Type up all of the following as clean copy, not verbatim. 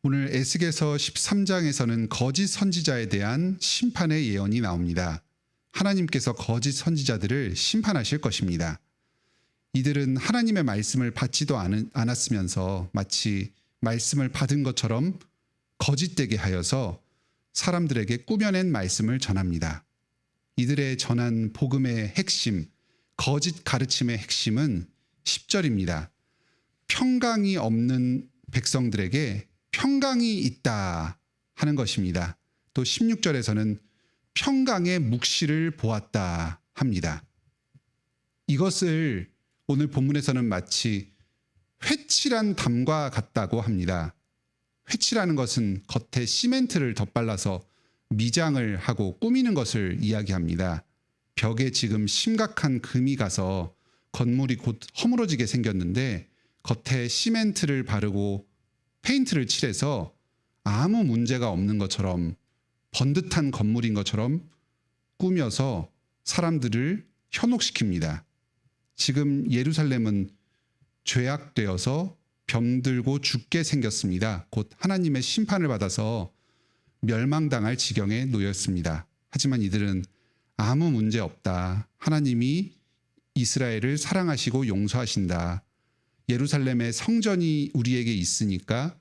오늘 에스겔서 13장에서는 거짓 선지자에 대한 심판의 예언이 나옵니다. 하나님께서 거짓 선지자들을 심판하실 것입니다. 이들은 하나님의 말씀을 받지도 않았으면서 마치 말씀을 받은 것처럼 거짓되게 하여서 사람들에게 꾸며낸 말씀을 전합니다. 이들의 전한 복음의 핵심, 거짓 가르침의 핵심은 10절입니다. 평강이 없는 백성들에게 평강이 있다 하는 것입니다. 또 16절에서는 평강의 묵시를 보았다 합니다. 이것을 오늘 본문에서는 마치 회칠한 담과 같다고 합니다. 회칠하는 것은 겉에 시멘트를 덧발라서 미장을 하고 꾸미는 것을 이야기합니다. 벽에 지금 심각한 금이 가서 건물이 곧 허물어지게 생겼는데 겉에 시멘트를 바르고 페인트를 칠해서 아무 문제가 없는 것처럼 번듯한 건물인 것처럼 꾸며서 사람들을 현혹시킵니다. 지금 예루살렘은 죄악되어서 병들고 죽게 생겼습니다. 곧 하나님의 심판을 받아서 멸망당할 지경에 놓였습니다. 하지만 이들은 아무 문제 없다. 하나님이 이스라엘을 사랑하시고 용서하신다. 예루살렘의 성전이 우리에게 있으니까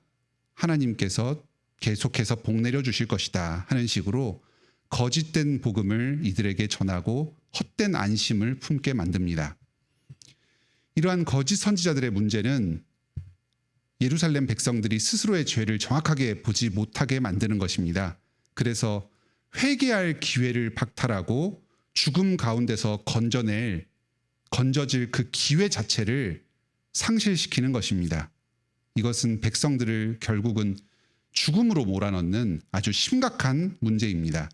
하나님께서 계속해서 복 내려주실 것이다 하는 식으로 거짓된 복음을 이들에게 전하고 헛된 안심을 품게 만듭니다. 이러한 거짓 선지자들의 문제는 예루살렘 백성들이 스스로의 죄를 정확하게 보지 못하게 만드는 것입니다. 그래서 회개할 기회를 박탈하고 죽음 가운데서 건져질 그 기회 자체를 상실시키는 것입니다. 이것은 백성들을 결국은 죽음으로 몰아넣는 아주 심각한 문제입니다.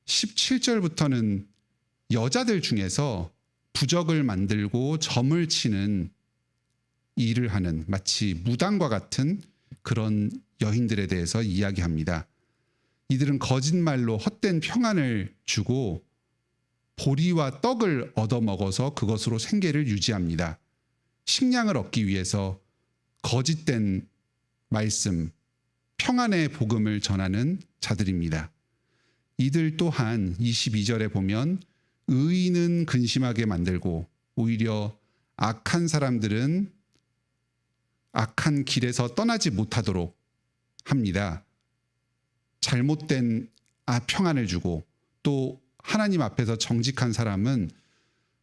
17절부터는 여자들 중에서 부적을 만들고 점을 치는 일을 하는 마치 무당과 같은 그런 여인들에 대해서 이야기합니다. 이들은 거짓말로 헛된 평안을 주고 보리와 떡을 얻어먹어서 그것으로 생계를 유지합니다. 식량을 얻기 위해서 거짓된 말씀, 평안의 복음을 전하는 자들입니다. 이들 또한 22절에 보면 의인은 근심하게 만들고 오히려 악한 사람들은 악한 길에서 떠나지 못하도록 합니다. 잘못된 평안을 주고 또 하나님 앞에서 정직한 사람은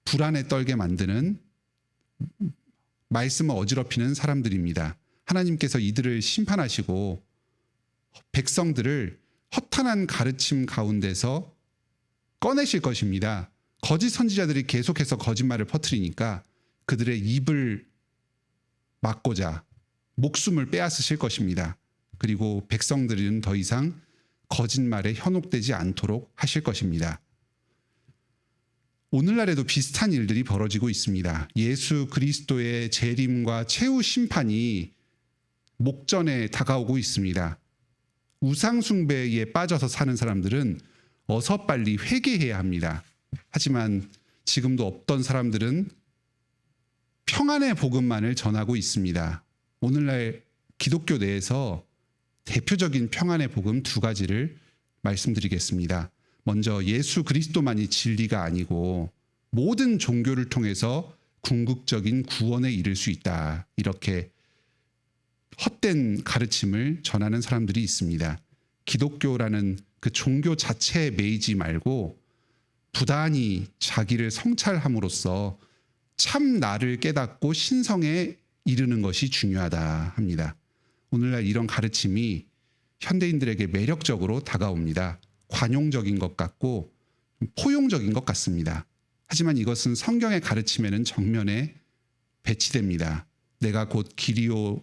불안에 떨게 만드는 말씀을 어지럽히는 사람들입니다. 하나님께서 이들을 심판하시고 백성들을 허탄한 가르침 가운데서 꺼내실 것입니다. 거짓 선지자들이 계속해서 거짓말을 퍼뜨리니까 그들의 입을 막고자 목숨을 빼앗으실 것입니다. 그리고 백성들은 더 이상 거짓말에 현혹되지 않도록 하실 것입니다. 오늘날에도 비슷한 일들이 벌어지고 있습니다. 예수 그리스도의 재림과 최후 심판이 목전에 다가오고 있습니다. 우상 숭배에 빠져서 사는 사람들은 어서 빨리 회개해야 합니다. 하지만 지금도 어떤 사람들은 평안의 복음만을 전하고 있습니다. 오늘날 기독교 내에서 대표적인 평안의 복음 두 가지를 말씀드리겠습니다. 먼저 예수 그리스도만이 진리가 아니고 모든 종교를 통해서 궁극적인 구원에 이를 수 있다. 이렇게 헛된 가르침을 전하는 사람들이 있습니다. 기독교라는 그 종교 자체에 매이지 말고 부단히 자기를 성찰함으로써 참 나를 깨닫고 신성에 이르는 것이 중요하다 합니다. 오늘날 이런 가르침이 현대인들에게 매력적으로 다가옵니다. 관용적인 것 같고 포용적인 것 같습니다. 하지만 이것은 성경의 가르침에는 정면에 배치됩니다. 내가 곧 길이요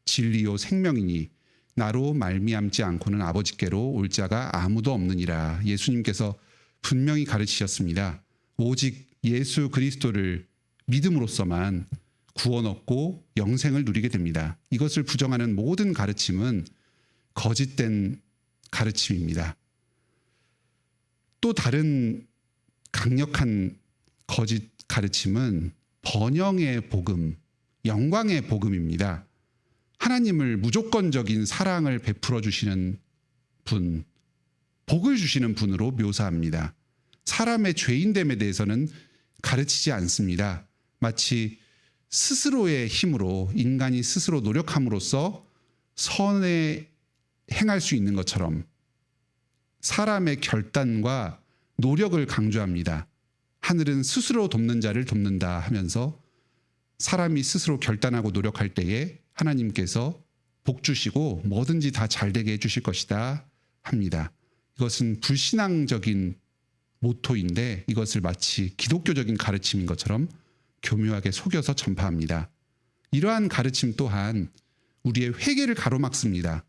진리요 생명이니 나로 말미암지 않고는 아버지께로 올 자가 아무도 없느니라. 예수님께서 분명히 가르치셨습니다. 오직 예수 그리스도를 믿음으로써만 구원 얻고 영생을 누리게 됩니다. 이것을 부정하는 모든 가르침은 거짓된 가르침입니다. 또 다른 강력한 거짓 가르침은 번영의 복음, 영광의 복음입니다. 하나님을 무조건적인 사랑을 베풀어 주시는 분, 복을 주시는 분으로 묘사합니다. 사람의 죄인됨에 대해서는 가르치지 않습니다. 마치 스스로의 힘으로, 인간이 스스로 노력함으로써 선에 행할 수 있는 것처럼 사람의 결단과 노력을 강조합니다. 하늘은 스스로 돕는 자를 돕는다 하면서 사람이 스스로 결단하고 노력할 때에 하나님께서 복 주시고 뭐든지 다 잘되게 해주실 것이다 합니다. 이것은 불신앙적인 모토인데 이것을 마치 기독교적인 가르침인 것처럼 교묘하게 속여서 전파합니다. 이러한 가르침 또한 우리의 회개를 가로막습니다.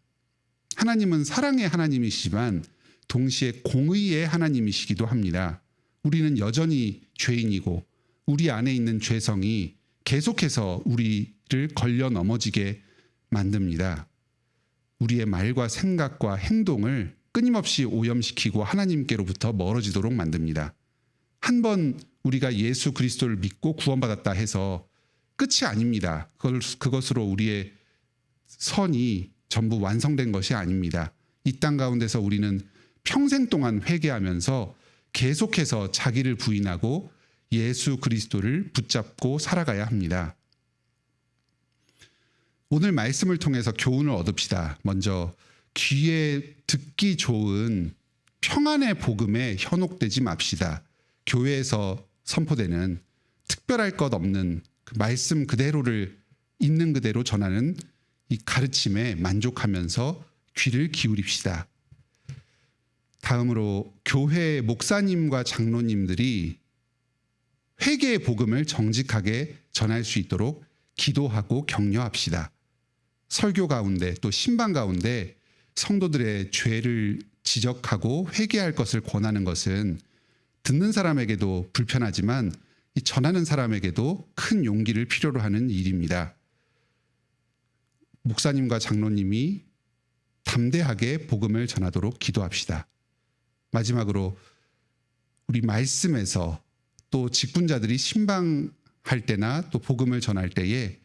하나님은 사랑의 하나님이시지만 동시에 공의의 하나님이시기도 합니다. 우리는 여전히 죄인이고 우리 안에 있는 죄성이 계속해서 우리를 걸려 넘어지게 만듭니다. 우리의 말과 생각과 행동을 끊임없이 오염시키고 하나님께로부터 멀어지도록 만듭니다. 한 번 우리가 예수 그리스도를 믿고 구원받았다 해서 끝이 아닙니다. 그것으로 우리의 선이 전부 완성된 것이 아닙니다. 이 땅 가운데서 우리는 평생 동안 회개하면서 계속해서 자기를 부인하고 예수 그리스도를 붙잡고 살아가야 합니다. 오늘 말씀을 통해서 교훈을 얻읍시다. 먼저 귀에 듣기 좋은 평안의 복음에 현혹되지 맙시다. 교회에서 선포되는 특별할 것 없는 그 말씀 그대로를 있는 그대로 전하는 이 가르침에 만족하면서 귀를 기울입시다. 다음으로 교회 목사님과 장로님들이 회개의 복음을 정직하게 전할 수 있도록 기도하고 격려합시다. 설교 가운데 또 신방 가운데 성도들의 죄를 지적하고 회개할 것을 권하는 것은 듣는 사람에게도 불편하지만 이 전하는 사람에게도 큰 용기를 필요로 하는 일입니다. 목사님과 장로님이 담대하게 복음을 전하도록 기도합시다. 마지막으로 우리 말씀에서 또 직분자들이 신방할 때나 또 복음을 전할 때에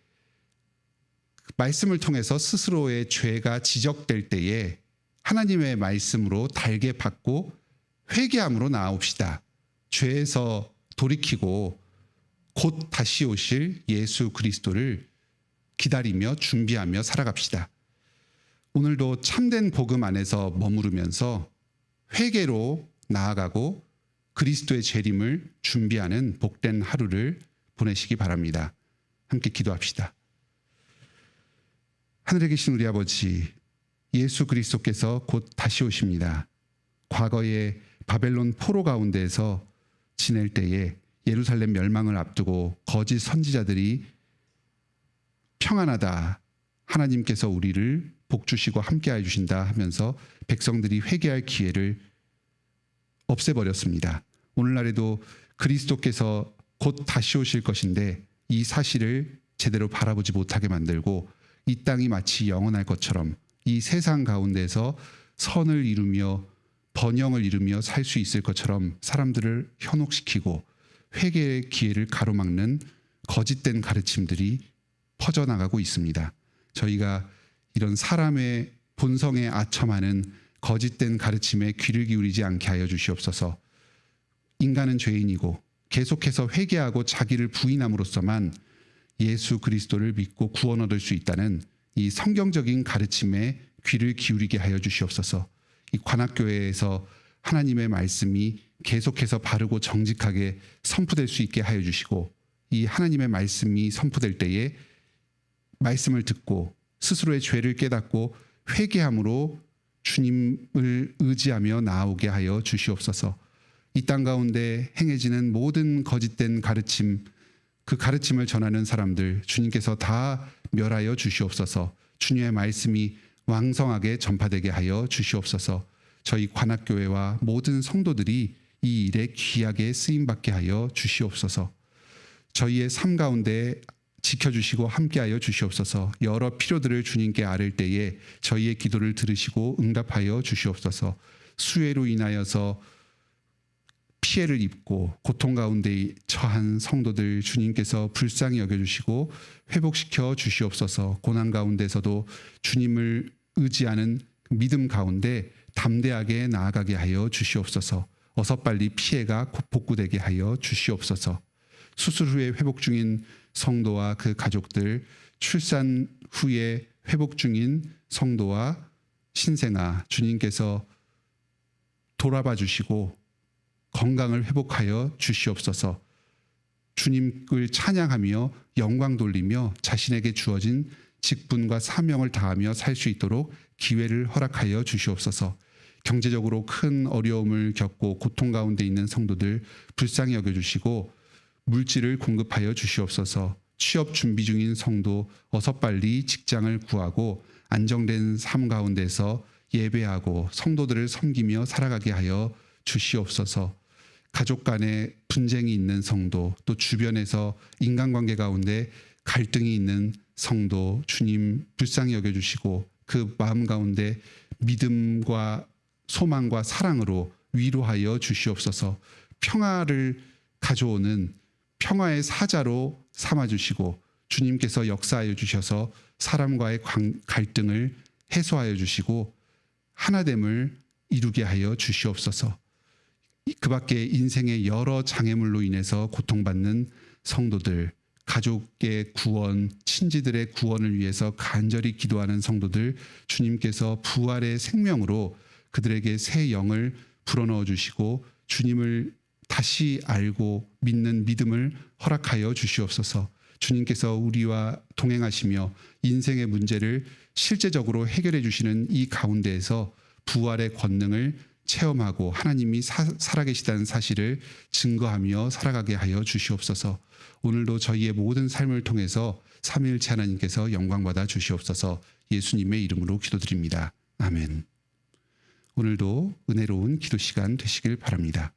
말씀을 통해서 스스로의 죄가 지적될 때에 하나님의 말씀으로 달게 받고 회개함으로 나아옵시다. 죄에서 돌이키고 곧 다시 오실 예수 그리스도를 기다리며 준비하며 살아갑시다. 오늘도 참된 복음 안에서 머무르면서 회개로 나아가고 그리스도의 재림을 준비하는 복된 하루를 보내시기 바랍니다. 함께 기도합시다. 하늘에 계신 우리 아버지, 예수 그리스도께서 곧 다시 오십니다. 과거의 바벨론 포로 가운데에서 지낼 때에 예루살렘 멸망을 앞두고 거짓 선지자들이 평안하다, 하나님께서 우리를 복주시고 함께해 주신다 하면서 백성들이 회개할 기회를 없애버렸습니다. 오늘날에도 그리스도께서 곧 다시 오실 것인데 이 사실을 제대로 바라보지 못하게 만들고 이 땅이 마치 영원할 것처럼 이 세상 가운데서 선을 이루며 번영을 이루며 살 수 있을 것처럼 사람들을 현혹시키고 회개의 기회를 가로막는 거짓된 가르침들이 퍼져나가고 있습니다. 저희가 이런 사람의 본성에 아첨하는 거짓된 가르침에 귀를 기울이지 않게 하여 주시옵소서. 인간은 죄인이고 계속해서 회개하고 자기를 부인함으로써만 예수 그리스도를 믿고 구원 얻을 수 있다는 이 성경적인 가르침에 귀를 기울이게 하여 주시옵소서. 이 관악교회에서 하나님의 말씀이 계속해서 바르고 정직하게 선포될 수 있게 하여 주시고 이 하나님의 말씀이 선포될 때에 말씀을 듣고 스스로의 죄를 깨닫고 회개함으로 주님을 의지하며 나아오게 하여 주시옵소서. 이 땅 가운데 행해지는 모든 거짓된 가르침, 그 가르침을 전하는 사람들 주님께서 다 멸하여 주시옵소서. 주님의 말씀이 왕성하게 전파되게 하여 주시옵소서. 저희 관악교회와 모든 성도들이 이 일에 귀하게 쓰임받게 하여 주시옵소서. 저희의 삶 가운데 지켜주시고 함께하여 주시옵소서. 여러 필요들을 주님께 아뢰을 때에 저희의 기도를 들으시고 응답하여 주시옵소서. 수해로 인하여서 피해를 입고 고통 가운데 처한 성도들 주님께서 불쌍히 여겨주시고 회복시켜 주시옵소서. 고난 가운데서도 주님을 의지하는 믿음 가운데 담대하게 나아가게 하여 주시옵소서. 어서 빨리 피해가 복구되게 하여 주시옵소서. 수술 후에 회복 중인 성도와 그 가족들, 출산 후에 회복 중인 성도와 신생아, 주님께서 돌아봐 주시고 건강을 회복하여 주시옵소서. 주님을 찬양하며 영광 돌리며 자신에게 주어진 직분과 사명을 다하며 살 수 있도록 기회를 허락하여 주시옵소서. 경제적으로 큰 어려움을 겪고 고통 가운데 있는 성도들 불쌍히 여겨주시고 물질을 공급하여 주시옵소서. 취업 준비 중인 성도 어서 빨리 직장을 구하고 안정된 삶 가운데서 예배하고 성도들을 섬기며 살아가게 하여 주시옵소서. 가족 간에 분쟁이 있는 성도, 또 주변에서 인간관계 가운데 갈등이 있는 성도 주님 불쌍히 여겨주시고 그 마음 가운데 믿음과 소망과 사랑으로 위로하여 주시옵소서. 평화를 가져오는 평화의 사자로 삼아주시고 주님께서 역사하여 주셔서 사람과의 갈등을 해소하여 주시고 하나됨을 이루게 하여 주시옵소서. 그 밖에 인생의 여러 장애물로 인해서 고통받는 성도들, 가족의 구원, 친지들의 구원을 위해서 간절히 기도하는 성도들 주님께서 부활의 생명으로 그들에게 새 영을 불어넣어 주시고 주님을 다시 알고 믿는 믿음을 허락하여 주시옵소서. 주님께서 우리와 동행하시며 인생의 문제를 실제적으로 해결해 주시는 이 가운데에서 부활의 권능을 체험하고 하나님이 살아계시다는 사실을 증거하며 살아가게 하여 주시옵소서. 오늘도 저희의 모든 삶을 통해서 삼위일체 하나님께서 영광받아 주시옵소서. 예수님의 이름으로 기도드립니다. 아멘. 오늘도 은혜로운 기도 시간 되시길 바랍니다.